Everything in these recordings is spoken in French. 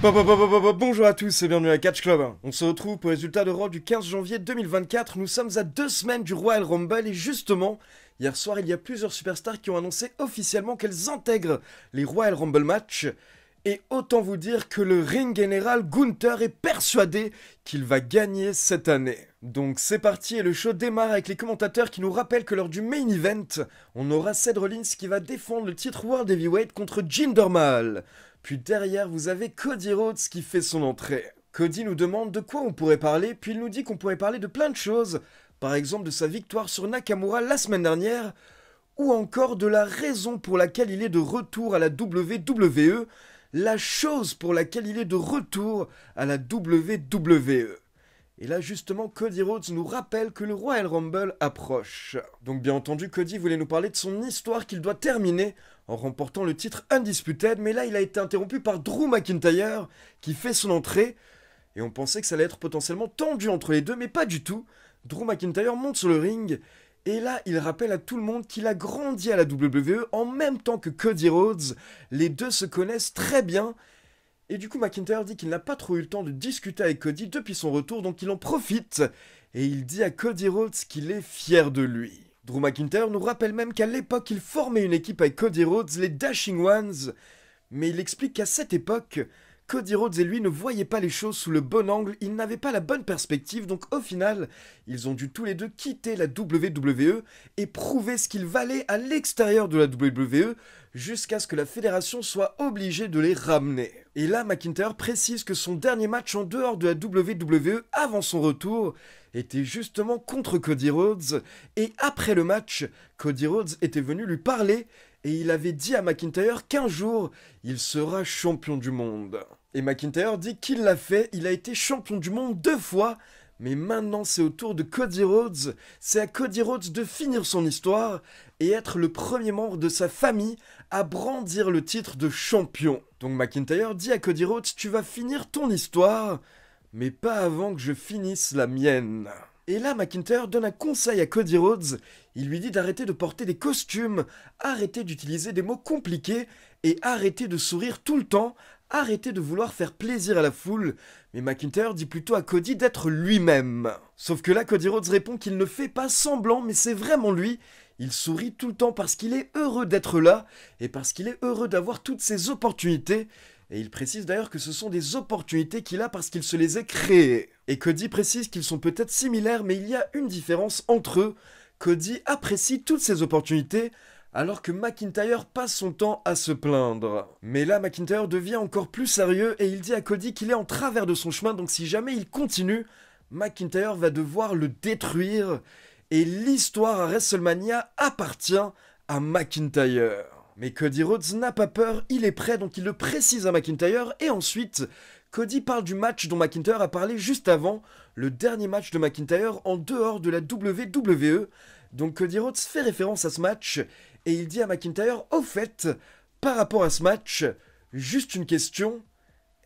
Bonjour à tous et bienvenue à Catch Club. On se retrouve pour le résultat de Raw du 15 janvier 2024. Nous sommes à 2 semaines du Royal Rumble et justement, hier soir, il y a plusieurs superstars qui ont annoncé officiellement qu'elles intègrent les Royal Rumble matchs. Et autant vous dire que le ring général Gunther est persuadé qu'il va gagner cette année. Donc c'est parti et le show démarre avec les commentateurs qui nous rappellent que lors du main event, on aura Seth Rollins qui va défendre le titre World Heavyweight contre Jinder Mahal. Puis derrière, vous avez Cody Rhodes qui fait son entrée. Cody nous demande de quoi on pourrait parler, puis il nous dit qu'on pourrait parler de plein de choses. Par exemple de sa victoire sur Nakamura la semaine dernière, ou encore de la raison pour laquelle il est de retour à la WWE, la chose pour laquelle il est de retour à la WWE. Et là justement, Cody Rhodes nous rappelle que le Royal Rumble approche. Donc bien entendu, Cody voulait nous parler de son histoire qu'il doit terminer en remportant le titre Undisputed, mais là il a été interrompu par Drew McIntyre qui fait son entrée, et on pensait que ça allait être potentiellement tendu entre les deux, mais pas du tout. Drew McIntyre monte sur le ring, et là il rappelle à tout le monde qu'il a grandi à la WWE en même temps que Cody Rhodes, les deux se connaissent très bien, et du coup McIntyre dit qu'il n'a pas trop eu le temps de discuter avec Cody depuis son retour, donc il en profite, et il dit à Cody Rhodes qu'il est fier de lui. Drew McIntyre nous rappelle même qu'à l'époque, il formait une équipe avec Cody Rhodes, les Dashing Ones, mais il explique qu'à cette époque, Cody Rhodes et lui ne voyaient pas les choses sous le bon angle, ils n'avaient pas la bonne perspective, donc au final, ils ont dû tous les deux quitter la WWE et prouver ce qu'ils valaient à l'extérieur de la WWE, jusqu'à ce que la fédération soit obligée de les ramener. Et là, McIntyre précise que son dernier match en dehors de la WWE avant son retour était justement contre Cody Rhodes, et après le match, Cody Rhodes était venu lui parler, et il avait dit à McIntyre qu'un jour, il sera champion du monde. Et McIntyre dit qu'il l'a fait, il a été champion du monde 2 fois, mais maintenant c'est au tour de Cody Rhodes, c'est à Cody Rhodes de finir son histoire, et être le premier membre de sa famille à brandir le titre de champion. Donc McIntyre dit à Cody Rhodes, tu vas finir ton histoire, mais pas avant que je finisse la mienne. Et là, McIntyre donne un conseil à Cody Rhodes. Il lui dit d'arrêter de porter des costumes, arrêter d'utiliser des mots compliqués et arrêter de sourire tout le temps, arrêter de vouloir faire plaisir à la foule. Mais McIntyre dit plutôt à Cody d'être lui-même. Sauf que là, Cody Rhodes répond qu'il ne fait pas semblant, mais c'est vraiment lui. Il sourit tout le temps parce qu'il est heureux d'être là et parce qu'il est heureux d'avoir toutes ces opportunités. Et il précise d'ailleurs que ce sont des opportunités qu'il a parce qu'il se les est créées. Et Cody précise qu'ils sont peut-être similaires, mais il y a une différence entre eux. Cody apprécie toutes ces opportunités, alors que McIntyre passe son temps à se plaindre. Mais là, McIntyre devient encore plus sérieux et il dit à Cody qu'il est en travers de son chemin, donc si jamais il continue, McIntyre va devoir le détruire. Et l'histoire à WrestleMania appartient à McIntyre. Mais Cody Rhodes n'a pas peur, il est prêt, donc il le précise à McIntyre, et ensuite, Cody parle du match dont McIntyre a parlé juste avant, le dernier match de McIntyre en dehors de la WWE. Donc Cody Rhodes fait référence à ce match, et il dit à McIntyre, au fait, par rapport à ce match, juste une question,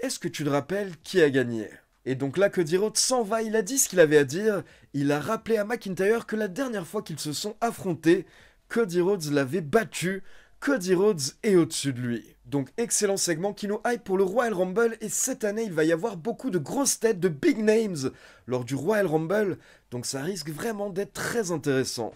est-ce que tu te rappelles qui a gagné ? Et donc là, Cody Rhodes s'en va, il a dit ce qu'il avait à dire, il a rappelé à McIntyre que la dernière fois qu'ils se sont affrontés, Cody Rhodes l'avait battu. Cody Rhodes est au-dessus de lui. Donc excellent segment qui nous hype pour le Royal Rumble, et cette année il va y avoir beaucoup de grosses têtes, de big names lors du Royal Rumble, donc ça risque vraiment d'être très intéressant.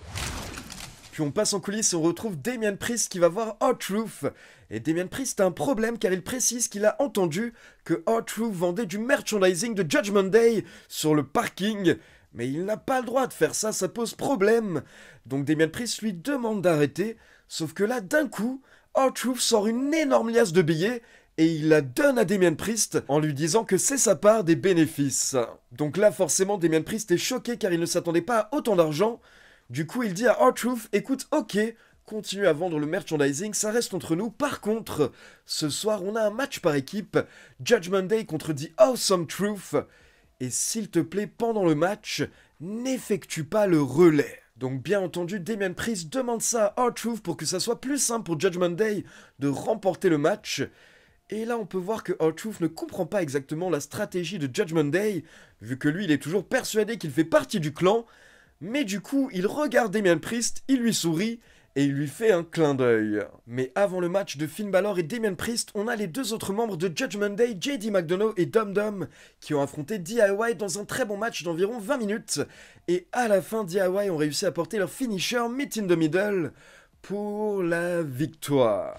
Puis on passe en coulisses et on retrouve Damien Priest qui va voir R-Truth. Et Damien Priest a un problème car il précise qu'il a entendu que R-Truth vendait du merchandising de Judgment Day sur le parking. Mais il n'a pas le droit de faire ça, ça pose problème. Donc Damien Priest lui demande d'arrêter. Sauf que là, d'un coup, R-Truth sort une énorme liasse de billets et il la donne à Damien Priest en lui disant que c'est sa part des bénéfices. Donc là, forcément, Damien Priest est choqué car il ne s'attendait pas à autant d'argent. Du coup, il dit à R-Truth, écoute, ok, continue à vendre le merchandising, ça reste entre nous. Par contre, ce soir, on a un match par équipe, Judgment Day contre The Awesome Truth. Et s'il te plaît, pendant le match, n'effectue pas le relais. Donc bien entendu, Damien Priest demande ça à R-Truth pour que ça soit plus simple pour Judgment Day de remporter le match. Et là on peut voir que R-Truth ne comprend pas exactement la stratégie de Judgment Day, vu que lui il est toujours persuadé qu'il fait partie du clan. Mais du coup il regarde Damien Priest, il lui sourit, et il lui fait un clin d'œil. Mais avant le match de Finn Balor et Damien Priest, on a les deux autres membres de Judgment Day, JD McDonough et Dum Dum, qui ont affronté DIY dans un très bon match d'environ 20 minutes. Et à la fin, DIY ont réussi à porter leur finisher Meet in the Middle pour la victoire.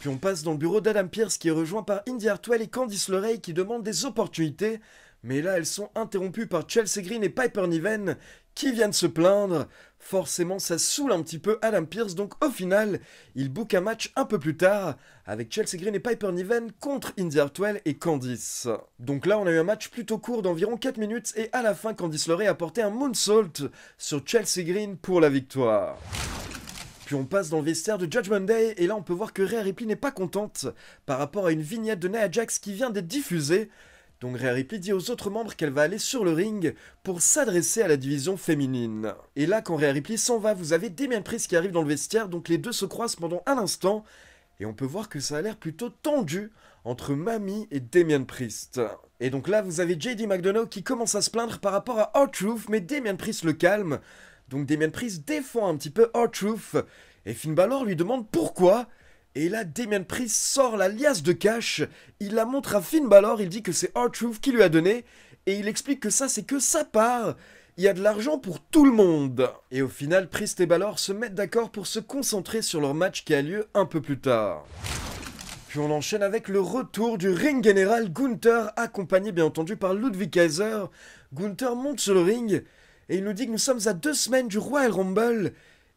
Puis on passe dans le bureau d'Adam Pearce qui est rejoint par Indy Hartwell et Candice LeRae qui demandent des opportunités. Mais là, elles sont interrompues par Chelsea Green et Piper Niven qui viennent se plaindre. Forcément, ça saoule un petit peu Adam Pearce, donc au final, il book un match un peu plus tard avec Chelsea Green et Piper Niven contre Indy Hartwell et Candice. Donc là, on a eu un match plutôt court d'environ 4 minutes et à la fin, Candice LeRae a porté un moonsault sur Chelsea Green pour la victoire. Puis on passe dans le vestiaire de Judgment Day et là on peut voir que Rhea Ripley n'est pas contente par rapport à une vignette de Nia Jax qui vient d'être diffusée. Donc Rhea Ripley dit aux autres membres qu'elle va aller sur le ring pour s'adresser à la division féminine. Et là quand Rhea Ripley s'en va, vous avez Damien Priest qui arrive dans le vestiaire, donc les deux se croisent pendant un instant. Et on peut voir que ça a l'air plutôt tendu entre Mami et Damien Priest. Et donc là vous avez JD McDonough qui commence à se plaindre par rapport à R-Truth, mais Damien Priest le calme. Donc Damien Priest défend un petit peu R-Truth et Finn Balor lui demande pourquoi. Et là Damien Priest sort la liasse de cash, il la montre à Finn Balor, il dit que c'est R-Truth qui lui a donné et il explique que ça c'est que sa part. Il y a de l'argent pour tout le monde. Et au final, Priest et Balor se mettent d'accord pour se concentrer sur leur match qui a lieu un peu plus tard. Puis on enchaîne avec le retour du ring général Gunther, accompagné bien entendu par Ludwig Kaiser. Gunther monte sur le ring et il nous dit que nous sommes à 2 semaines du Royal Rumble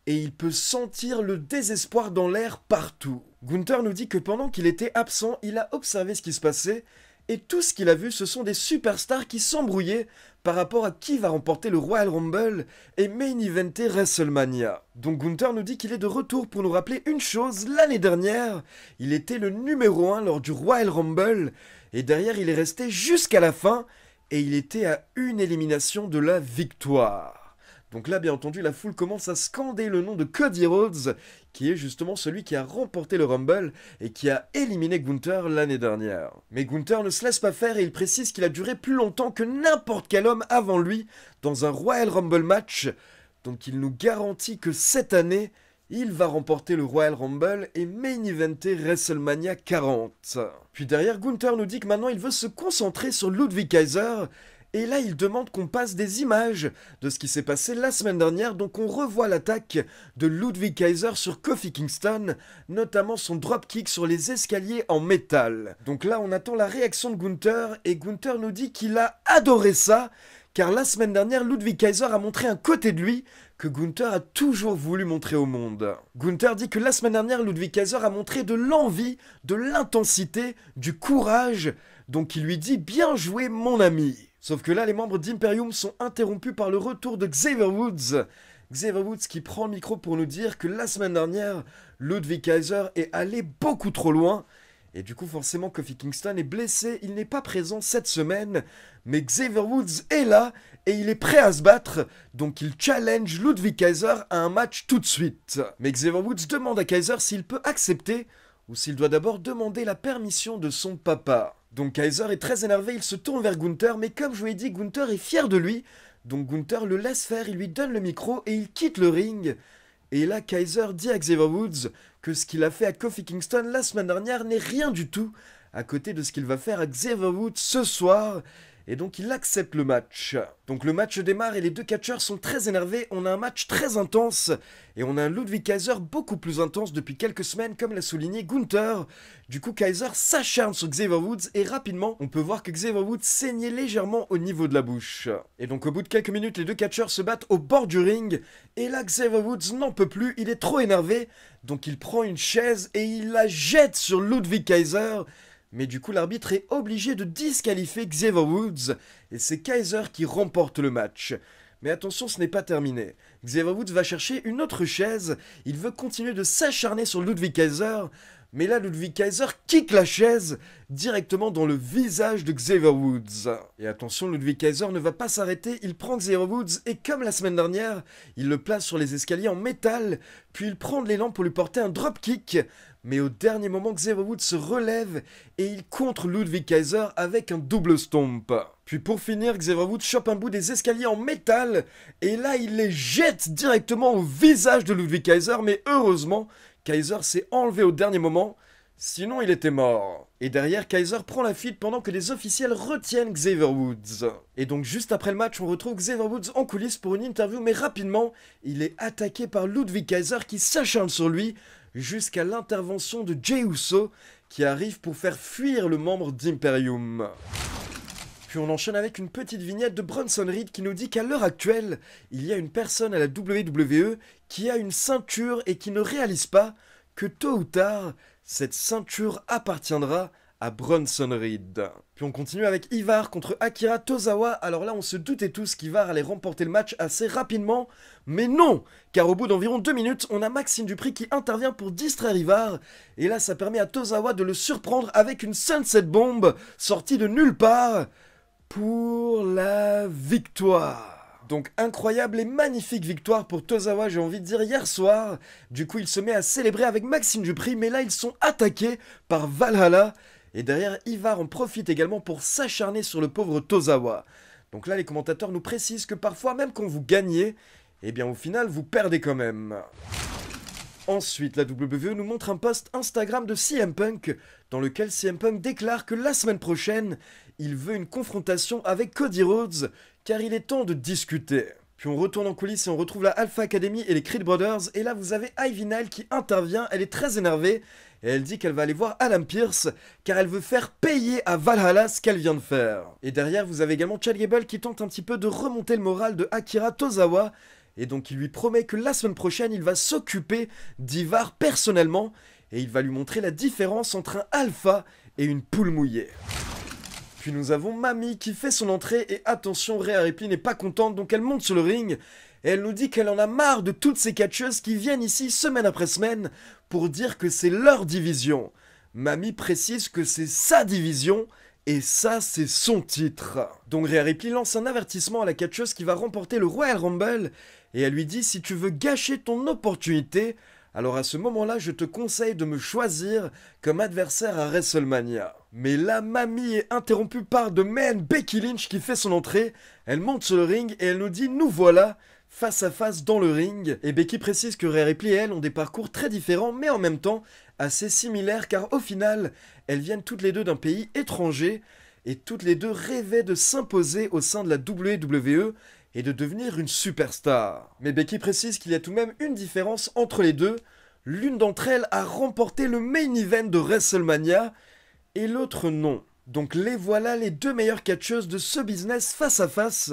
et il peut sentir le désespoir dans l'air partout. Gunther nous dit que pendant qu'il était absent, il a observé ce qui se passait et tout ce qu'il a vu, ce sont des superstars qui s'embrouillaient par rapport à qui va remporter le Royal Rumble et main eventer WrestleMania. Donc Gunther nous dit qu'il est de retour pour nous rappeler une chose, l'année dernière, il était le numéro 1 lors du Royal Rumble et derrière il est resté jusqu'à la fin et il était à une élimination de la victoire. Donc là, bien entendu, la foule commence à scander le nom de Cody Rhodes, qui est justement celui qui a remporté le Rumble et qui a éliminé Gunther l'année dernière. Mais Gunther ne se laisse pas faire et il précise qu'il a duré plus longtemps que n'importe quel homme avant lui dans un Royal Rumble match. Donc il nous garantit que cette année, il va remporter le Royal Rumble et main eventer WrestleMania 40. Puis derrière, Gunther nous dit que maintenant il veut se concentrer sur Ludwig Kaiser. Et là, il demande qu'on passe des images de ce qui s'est passé la semaine dernière. Donc on revoit l'attaque de Ludwig Kaiser sur Kofi Kingston, notamment son dropkick sur les escaliers en métal. Donc là, on attend la réaction de Gunther et Gunther nous dit qu'il a adoré ça. Car la semaine dernière, Ludwig Kaiser a montré un côté de lui que Gunther a toujours voulu montrer au monde. Gunther dit que la semaine dernière, Ludwig Kaiser a montré de l'envie, de l'intensité, du courage. Donc il lui dit « Bien joué mon ami ». Sauf que là, les membres d'Imperium sont interrompus par le retour de Xavier Woods. Xavier Woods qui prend le micro pour nous dire que la semaine dernière, Ludwig Kaiser est allé beaucoup trop loin. Et du coup, forcément, Kofi Kingston est blessé, il n'est pas présent cette semaine. Mais Xavier Woods est là et il est prêt à se battre. Donc il challenge Ludwig Kaiser à un match tout de suite. Mais Xavier Woods demande à Kaiser s'il peut accepter ou s'il doit d'abord demander la permission de son papa. Donc Kaiser est très énervé, il se tourne vers Gunther, mais comme je vous l'ai dit, Gunther est fier de lui. Donc Gunther le laisse faire, il lui donne le micro et il quitte le ring. Et là, Kaiser dit à Xavier Woods que ce qu'il a fait à Kofi Kingston la semaine dernière n'est rien du tout à côté de ce qu'il va faire à Xavier Woods ce soir. Et donc il accepte le match. Donc le match démarre et les deux catcheurs sont très énervés. On a un match très intense et on a un Ludwig Kaiser beaucoup plus intense depuis quelques semaines comme l'a souligné Gunther. Du coup Kaiser s'acharne sur Xavier Woods et rapidement on peut voir que Xavier Woods saignait légèrement au niveau de la bouche. Et donc au bout de quelques minutes les deux catcheurs se battent au bord du ring. Et là Xavier Woods n'en peut plus, il est trop énervé. Donc il prend une chaise et il la jette sur Ludwig Kaiser. Mais du coup, l'arbitre est obligé de disqualifier Xavier Woods et c'est Kaiser qui remporte le match. Mais attention, ce n'est pas terminé. Xavier Woods va chercher une autre chaise, il veut continuer de s'acharner sur Ludwig Kaiser, Mais là, Ludwig Kaiser kick la chaise directement dans le visage de Xavier Woods. Et attention, Ludwig Kaiser ne va pas s'arrêter, il prend Xavier Woods et comme la semaine dernière, il le place sur les escaliers en métal, puis il prend de l'élan pour lui porter un dropkick. Mais au dernier moment, Xavier Woods se relève et il contre Ludwig Kaiser avec un double stomp. Puis pour finir, Xavier Woods chope un bout des escaliers en métal et là il les jette directement au visage de Ludwig Kaiser, mais heureusement, Kaiser s'est enlevé au dernier moment, sinon il était mort. Et derrière, Kaiser prend la fuite pendant que les officiels retiennent Xavier Woods. Et donc juste après le match, on retrouve Xavier Woods en coulisses pour une interview, mais rapidement, il est attaqué par Ludwig Kaiser qui s'acharne sur lui, jusqu'à l'intervention de Jey Uso, qui arrive pour faire fuir le membre d'Imperium. Puis on enchaîne avec une petite vignette de Bronson Reed qui nous dit qu'à l'heure actuelle, il y a une personne à la WWE qui a une ceinture et qui ne réalise pas que tôt ou tard, cette ceinture appartiendra à Bronson Reed. Puis on continue avec Ivar contre Akira Tozawa. Alors là, on se doutait tous qu'Ivar allait remporter le match assez rapidement, mais non, car au bout d'environ 2 minutes, on a Maxime Dupri qui intervient pour distraire Ivar, et là, ça permet à Tozawa de le surprendre avec une Sunset Bomb sortie de nulle part pour la victoire. Donc incroyable et magnifique victoire pour Tozawa, j'ai envie de dire, hier soir. Du coup, il se met à célébrer avec Maxime Dupri, mais là, ils sont attaqués par Valhalla. Et derrière, Ivar en profite également pour s'acharner sur le pauvre Tozawa. Donc là, les commentateurs nous précisent que parfois, même quand vous gagnez, eh bien au final, vous perdez quand même. Ensuite, la WWE nous montre un post Instagram de CM Punk, dans lequel CM Punk déclare que la semaine prochaine, il veut une confrontation avec Cody Rhodes, car il est temps de discuter. Puis on retourne en coulisses et on retrouve la Alpha Academy et les Creed Brothers, et là vous avez Ivy Nile qui intervient, elle est très énervée, et elle dit qu'elle va aller voir Adam Pearce, car elle veut faire payer à Valhalla ce qu'elle vient de faire. Et derrière vous avez également Chad Gable qui tente un petit peu de remonter le moral de Akira Tozawa, et donc il lui promet que la semaine prochaine il va s'occuper d'Ivar personnellement, et il va lui montrer la différence entre un alpha et une poule mouillée. Puis nous avons Mami qui fait son entrée et attention, Rhea Ripley n'est pas contente donc elle monte sur le ring et elle nous dit qu'elle en a marre de toutes ces catcheuses qui viennent ici semaine après semaine pour dire que c'est leur division. Mami précise que c'est sa division et ça c'est son titre. Donc Rhea Ripley lance un avertissement à la catcheuse qui va remporter le Royal Rumble et elle lui dit si tu veux gâcher ton opportunité, alors à ce moment-là, je te conseille de me choisir comme adversaire à WrestleMania. Mais là, Mami est interrompue par The Man Becky Lynch qui fait son entrée. Elle monte sur le ring et elle nous dit « Nous voilà !» face à face dans le ring. Et Becky précise que Rhea Ripley et elle ont des parcours très différents, mais en même temps assez similaires, car au final, elles viennent toutes les deux d'un pays étranger et toutes les deux rêvaient de s'imposer au sein de la WWE et de devenir une superstar. Mais Becky précise qu'il y a tout de même une différence entre les deux. L'une d'entre elles a remporté le main event de WrestleMania et l'autre non. Donc les voilà les deux meilleures catcheuses de ce business face à face.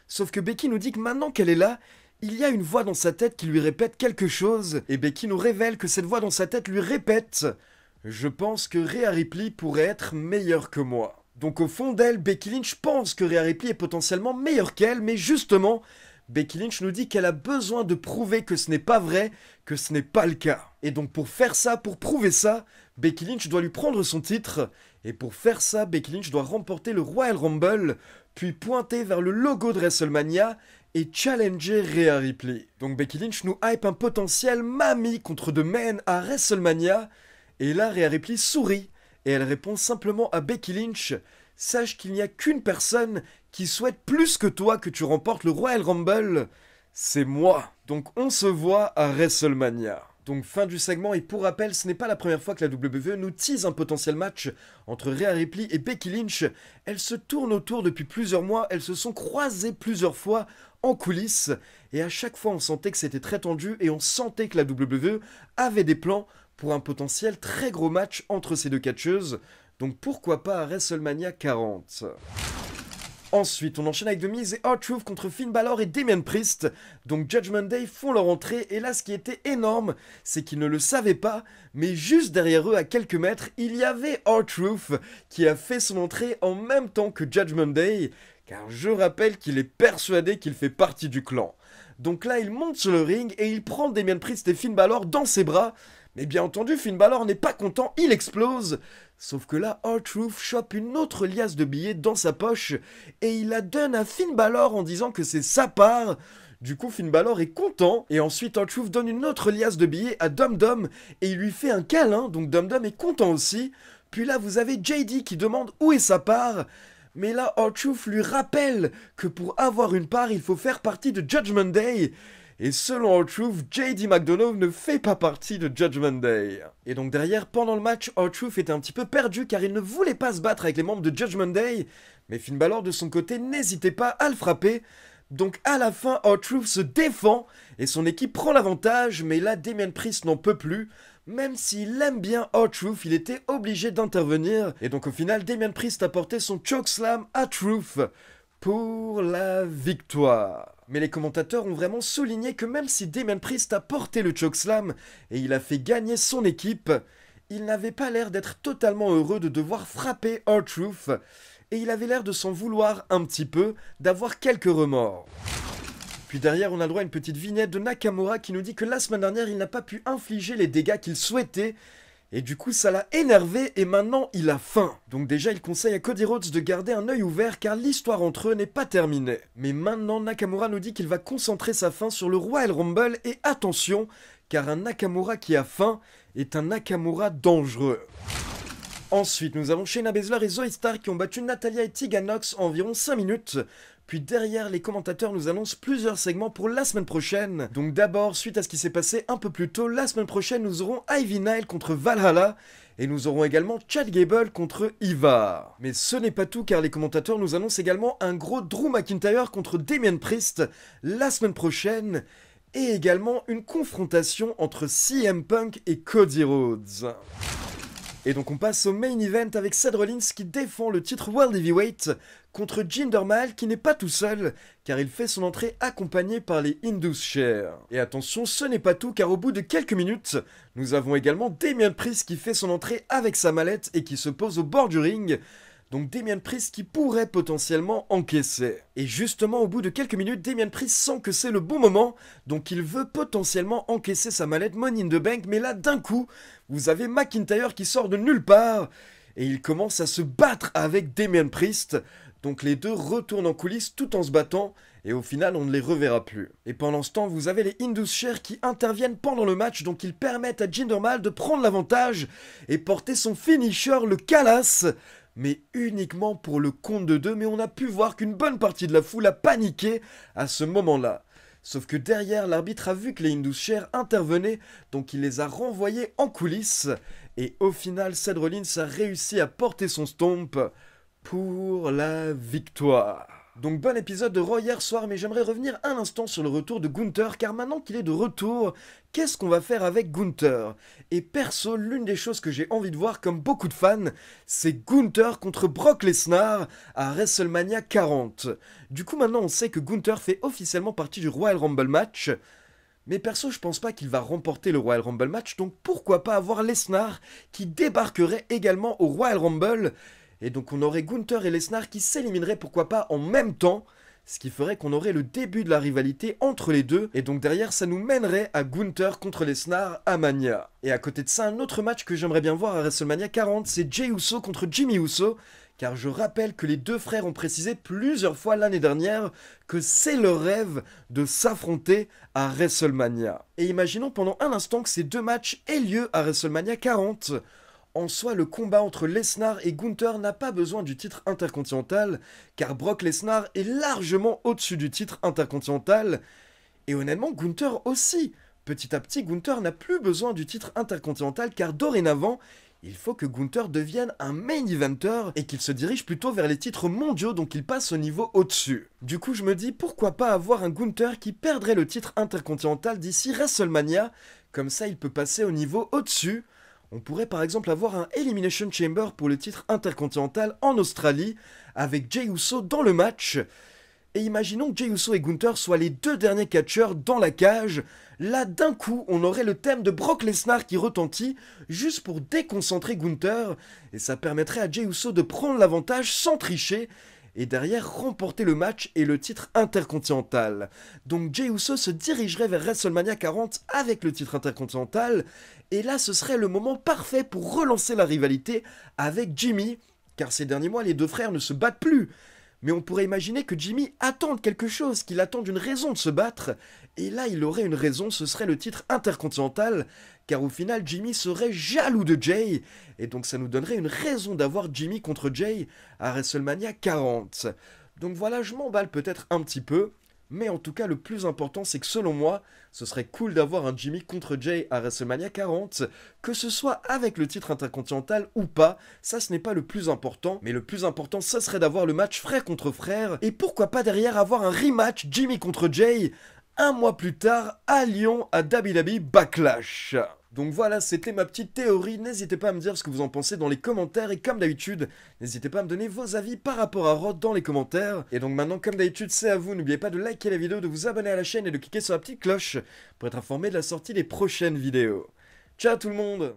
Sauf que Becky nous dit que maintenant qu'elle est là, il y a une voix dans sa tête qui lui répète quelque chose. Et Becky nous révèle que cette voix dans sa tête lui répète « Je pense que Rhea Ripley pourrait être meilleure que moi ». Donc au fond d'elle, Becky Lynch pense que Rhea Ripley est potentiellement meilleure qu'elle, mais justement, Becky Lynch nous dit qu'elle a besoin de prouver que ce n'est pas vrai, que ce n'est pas le cas. Et donc pour faire ça, pour prouver ça, Becky Lynch doit lui prendre son titre, et pour faire ça, Becky Lynch doit remporter le Royal Rumble, puis pointer vers le logo de WrestleMania et challenger Rhea Ripley. Donc Becky Lynch nous hype un potentiel Mami contre The Man à WrestleMania, et là Rhea Ripley sourit, et elle répond simplement à Becky Lynch « Sache qu'il n'y a qu'une personne qui souhaite plus que toi que tu remportes le Royal Rumble, c'est moi. » Donc on se voit à WrestleMania. Donc fin du segment, et pour rappel, ce n'est pas la première fois que la WWE nous tease un potentiel match entre Rhea Ripley et Becky Lynch. Elles se tournent autour depuis plusieurs mois, elles se sont croisées plusieurs fois en coulisses, et à chaque fois on sentait que c'était très tendu, et on sentait que la WWE avait des plans pour un potentiel très gros match entre ces deux catcheuses, donc pourquoi pas à WrestleMania 40. Ensuite, on enchaîne avec The Miz et R-Truth contre Finn Balor et Damian Priest. Donc Judgment Day font leur entrée, et là ce qui était énorme, c'est qu'ils ne le savaient pas, mais juste derrière eux à quelques mètres, il y avait R-Truth qui a fait son entrée en même temps que Judgment Day, car je rappelle qu'il est persuadé qu'il fait partie du clan. Donc là, il monte sur le ring et il prend Damian Priest et Finn Balor dans ses bras, Mais bien entendu, Finn Balor n'est pas content, il explose. Sauf que là, R-Truth chope une autre liasse de billets dans sa poche et il la donne à Finn Balor en disant que c'est sa part. Du coup, Finn Balor est content et ensuite R-Truth donne une autre liasse de billets à Dum Dum et il lui fait un câlin, donc Dum Dum est content aussi. Puis là, vous avez JD qui demande où est sa part. Mais là, R-Truth lui rappelle que pour avoir une part, il faut faire partie de Judgment Day. Et selon R-Truth, JD McDonough ne fait pas partie de Judgment Day. Et donc derrière, pendant le match, R-Truth était un petit peu perdu car il ne voulait pas se battre avec les membres de Judgment Day. Mais Finn Balor de son côté n'hésitait pas à le frapper. Donc à la fin, R-Truth se défend et son équipe prend l'avantage. Mais là, Damien Priest n'en peut plus. Même s'il aime bien R-Truth, il était obligé d'intervenir. Et donc au final, Damien Priest a porté son chokeslam à Truth pour la victoire. Mais les commentateurs ont vraiment souligné que même si Damien Priest a porté le chokeslam et il a fait gagner son équipe, il n'avait pas l'air d'être totalement heureux de devoir frapper R-Truth et il avait l'air de s'en vouloir un petit peu, d'avoir quelques remords. Puis derrière, on a le droit à une petite vignette de Nakamura qui nous dit que la semaine dernière, il n'a pas pu infliger les dégâts qu'il souhaitait. Et du coup, ça l'a énervé et maintenant, il a faim. Donc déjà, il conseille à Cody Rhodes de garder un œil ouvert car l'histoire entre eux n'est pas terminée. Mais maintenant, Nakamura nous dit qu'il va concentrer sa faim sur le Royal Rumble et attention, car un Nakamura qui a faim est un Nakamura dangereux. Ensuite, nous avons Shayna Baszler et Zoey Stark qui ont battu Natalya et Tegan Nox en environ 5 minutes. Puis derrière, les commentateurs nous annoncent plusieurs segments pour la semaine prochaine. Donc d'abord, suite à ce qui s'est passé un peu plus tôt, la semaine prochaine, nous aurons Ivy Nile contre Valhalla. Et nous aurons également Chad Gable contre Ivar. Mais ce n'est pas tout car les commentateurs nous annoncent également un gros Drew McIntyre contre Damien Priest la semaine prochaine. Et également une confrontation entre CM Punk et Cody Rhodes. Et donc on passe au main event avec Seth Rollins qui défend le titre World Heavyweight contre Jinder Mahal qui n'est pas tout seul car il fait son entrée accompagné par les Indus Sher. Et attention, ce n'est pas tout car au bout de quelques minutes, nous avons également Damien Priest qui fait son entrée avec sa mallette et qui se pose au bord du ring. Donc Damien Priest qui pourrait potentiellement encaisser. Et justement au bout de quelques minutes, Damien Priest sent que c'est le bon moment, donc il veut potentiellement encaisser sa mallette Money in the Bank, mais là d'un coup, vous avez McIntyre qui sort de nulle part, et il commence à se battre avec Damien Priest, donc les deux retournent en coulisses tout en se battant, et au final on ne les reverra plus. Et pendant ce temps, vous avez les Indus Sher qui interviennent pendant le match, donc ils permettent à Jinder Mahal de prendre l'avantage, et porter son finisher, le Callas, mais uniquement pour le compte de deux, mais on a pu voir qu'une bonne partie de la foule a paniqué à ce moment-là. Sauf que derrière, l'arbitre a vu que les Indus Sher intervenaient, donc il les a renvoyés en coulisses, et au final, Seth Rollins a réussi à porter son stomp pour la victoire. Donc bon épisode de Raw hier soir, mais j'aimerais revenir un instant sur le retour de Gunther, car maintenant qu'il est de retour, qu'est-ce qu'on va faire avec Gunther? Et perso, l'une des choses que j'ai envie de voir, comme beaucoup de fans, c'est Gunther contre Brock Lesnar à WrestleMania 40. Du coup maintenant on sait que Gunther fait officiellement partie du Royal Rumble match, mais perso je pense pas qu'il va remporter le Royal Rumble match, donc pourquoi pas avoir Lesnar qui débarquerait également au Royal Rumble. Et donc on aurait Gunther et Lesnar qui s'élimineraient pourquoi pas en même temps, ce qui ferait qu'on aurait le début de la rivalité entre les deux, et donc derrière ça nous mènerait à Gunther contre Lesnar à Mania. Et à côté de ça, un autre match que j'aimerais bien voir à WrestleMania 40, c'est Jey Uso contre Jimmy Uso, car je rappelle que les deux frères ont précisé plusieurs fois l'année dernière que c'est leur rêve de s'affronter à WrestleMania. Et imaginons pendant un instant que ces deux matchs aient lieu à WrestleMania 40. En soi, le combat entre Lesnar et Gunther n'a pas besoin du titre intercontinental, car Brock Lesnar est largement au-dessus du titre intercontinental, et honnêtement, Gunther aussi. Petit à petit, Gunther n'a plus besoin du titre intercontinental, car dorénavant, il faut que Gunther devienne un main eventer, et qu'il se dirige plutôt vers les titres mondiaux, donc il passe au niveau au-dessus. Du coup, je me dis, pourquoi pas avoir un Gunther qui perdrait le titre intercontinental d'ici WrestleMania, comme ça il peut passer au niveau au-dessus. On pourrait par exemple avoir un Elimination Chamber pour le titre intercontinental en Australie, avec Jey Uso dans le match. Et imaginons que Jey Uso et Gunther soient les deux derniers catcheurs dans la cage. Là, d'un coup, on aurait le thème de Brock Lesnar qui retentit, juste pour déconcentrer Gunther. Et ça permettrait à Jey Uso de prendre l'avantage sans tricher. et derrière remporter le match et le titre intercontinental. Donc Jey Uso se dirigerait vers WrestleMania 40 avec le titre intercontinental, et là ce serait le moment parfait pour relancer la rivalité avec Jimmy, car ces derniers mois les deux frères ne se battent plus. Mais on pourrait imaginer que Jimmy attende quelque chose, qu'il attende une raison de se battre, et là il aurait une raison, ce serait le titre intercontinental, car au final Jimmy serait jaloux de Jey, et donc ça nous donnerait une raison d'avoir Jimmy contre Jey à WrestleMania 40. Donc voilà, je m'emballe peut-être un petit peu, mais en tout cas le plus important c'est que selon moi, ce serait cool d'avoir un Jimmy contre Jey à WrestleMania 40, que ce soit avec le titre intercontinental ou pas, ça ce n'est pas le plus important, mais le plus important ce serait d'avoir le match frère contre frère, et pourquoi pas derrière avoir un rematch Jimmy contre Jey, un mois plus tard à Lyon à WWE Backlash. Donc voilà, c'était ma petite théorie, n'hésitez pas à me dire ce que vous en pensez dans les commentaires, et comme d'habitude, n'hésitez pas à me donner vos avis par rapport à Raw dans les commentaires. Et donc maintenant, comme d'habitude, c'est à vous, n'oubliez pas de liker la vidéo, de vous abonner à la chaîne et de cliquer sur la petite cloche pour être informé de la sortie des prochaines vidéos. Ciao tout le monde!